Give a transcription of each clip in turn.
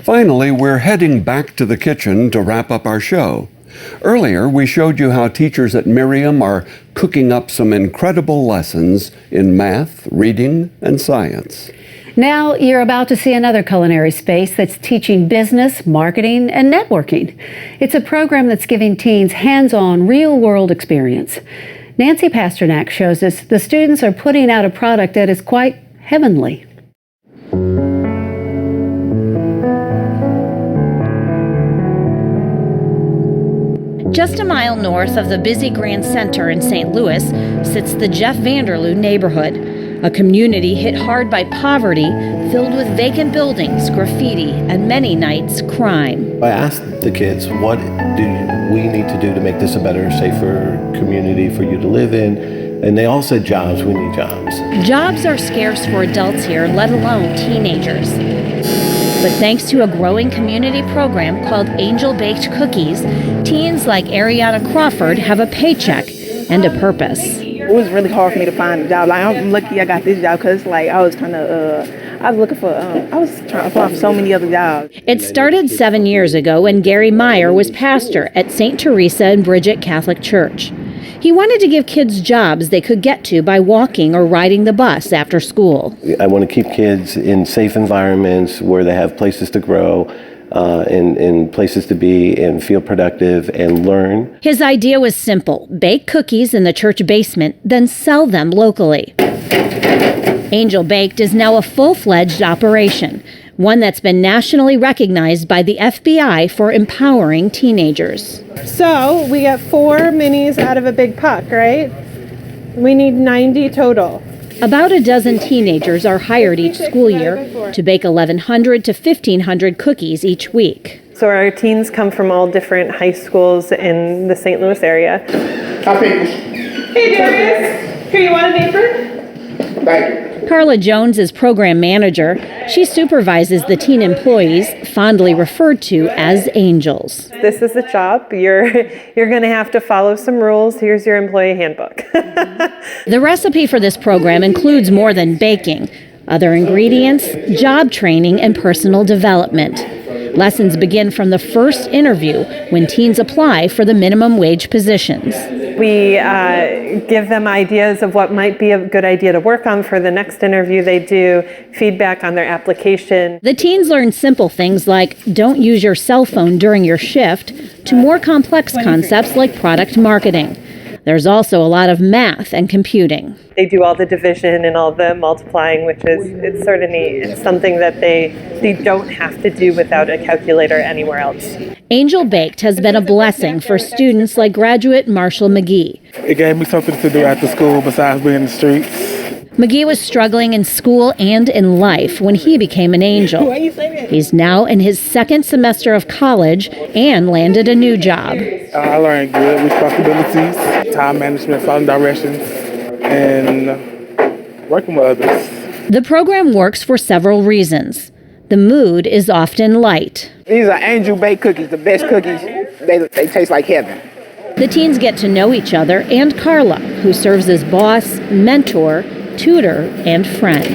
Finally, we're heading back to the kitchen to wrap up our show. Earlier, we showed you how teachers at Miriam are cooking up some incredible lessons in math, reading, and science. Now you're about to see another culinary space that's teaching business, marketing, and networking. It's a program that's giving teens hands-on, real-world experience. Nancy Pasternak shows us the students are putting out a product that is quite heavenly. Just a mile north of the busy Grand Center in St. Louis sits the Jeff Vanderloo neighborhood, a community hit hard by poverty, filled with vacant buildings, graffiti, and many nights crime. I asked the kids, what do we need to do to make this a better, safer community for you to live in? And they all said jobs, we need jobs. Jobs are scarce for adults here, let alone teenagers. But thanks to a growing community program called Angel Baked Cookies, teens like Ariana Crawford have a paycheck and a purpose. It was really hard for me to find a job. Like, I'm lucky I got this job because I was trying to apply for so many other jobs. It started 7 years ago when Gary Meyer was pastor at St. Teresa and Bridget Catholic Church. He wanted to give kids jobs they could get to by walking or riding the bus after school. I want to keep kids in safe environments where they have places to grow, and places to be and feel productive and learn. His idea was simple: bake cookies in the church basement, then sell them locally. Angel Baked is now a full-fledged operation, one that's been nationally recognized by the FBI for empowering teenagers. So we get 4 minis out of a big puck, right? We need 90 total. About a dozen teenagers are hired each school year to bake 1,100 to 1,500 cookies each week. So our teens come from all different high schools in the St. Louis area. Hey Darius, here, you want a neighbor? Thank you. Carla Jones is program manager. She supervises the teen employees, fondly referred to as angels. This is a job. You're going to have to follow some rules. Here's your employee handbook. The recipe for this program includes more than baking. Other ingredients, job training, and personal development. Lessons begin from the first interview when teens apply for the minimum wage positions. We give them ideas of what might be a good idea to work on for the next interview they do, feedback on their application. The teens learn simple things like don't use your cell phone during your shift to more complex concepts like product marketing. There's also a lot of math and computing. They do all the division and all the multiplying, which it's sort of neat. It's something that they don't have to do without a calculator anywhere else. Angel Baked has been a blessing for students like graduate Marshall McGee. It gave me something to do after school besides being in the streets. McGee was struggling in school and in life when he became an angel. He's now in his second semester of college and landed a new job. I learned good responsibilities, time management, following directions, and working with others. The program works for several reasons. The mood is often light. These are Angel Baked cookies, the best cookies. They taste like heaven. The teens get to know each other and Carla, who serves as boss, mentor, tutor, and friend.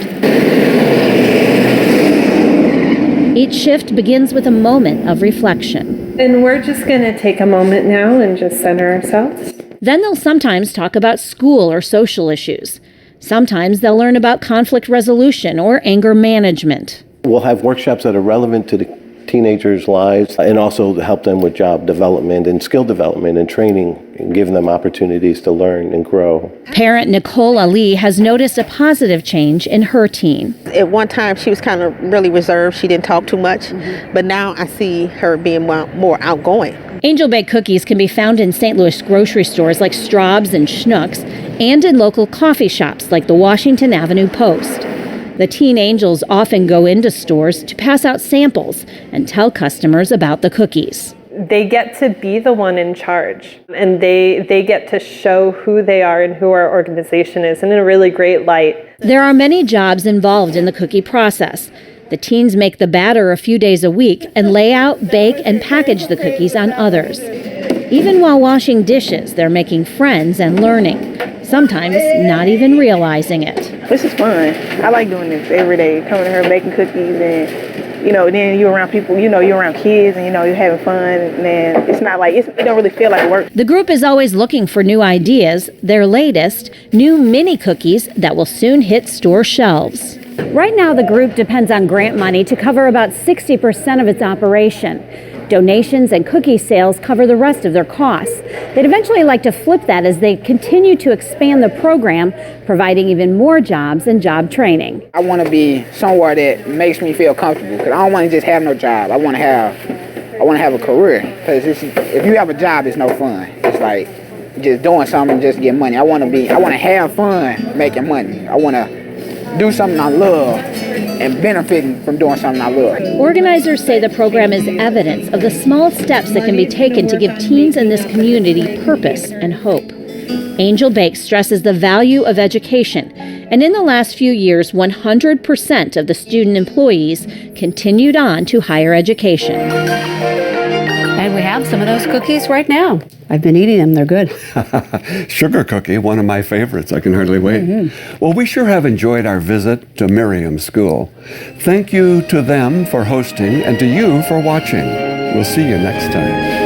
Each shift begins with a moment of reflection. And we're just going to take a moment now and just center ourselves. Then they'll sometimes talk about school or social issues. Sometimes they'll learn about conflict resolution or anger management. We'll have workshops that are relevant to the teenagers' lives and also to help them with job development and skill development and training and giving them opportunities to learn and grow. Parent Nicole Ali has noticed a positive change in her teen. At one time, she was kind of really reserved. She didn't talk too much. But now I see her being more outgoing. Angel Baked cookies can be found in St. Louis grocery stores like Straub's and Schnucks and in local coffee shops like the Washington Avenue Post. The teen angels often go into stores to pass out samples and tell customers about the cookies. They get to be the one in charge, and they get to show who they are and who our organization is in a really great light. There are many jobs involved in the cookie process. The teens make the batter a few days a week and lay out, bake, and package the cookies on others. Even while washing dishes, they're making friends and learning, sometimes not even realizing it. This is fun. I like doing this every day, coming to her making cookies and you know, then you're around people, you know, you're around kids and, you know, you're having fun. And then it's not like, it don't really feel like work. The group is always looking for new ideas, their latest, new mini cookies that will soon hit store shelves. Right now, the group depends on grant money to cover about 60% of its operation. Donations and cookie sales cover the rest of their costs. They'd eventually like to flip that as they continue to expand the program, providing even more jobs and job training. I want to be somewhere that makes me feel comfortable because I don't want to just have no job. I want to have a career because if you have a job, it's no fun. It's like just doing something just to get money. I want to have fun making money. I want to do something I love and benefiting from doing something I love. Organizers say the program is evidence of the small steps that can be taken to give teens in this community purpose and hope. Angel Bakes stresses the value of education, and in the last few years, 100% of the student employees continued on to higher education. And we have some of those cookies right now. I've been eating them. They're good. Sugar cookie, one of my favorites. I can hardly wait. Well, we sure have enjoyed our visit to Miriam School. Thank you to them for hosting and to you for watching. We'll see you next time.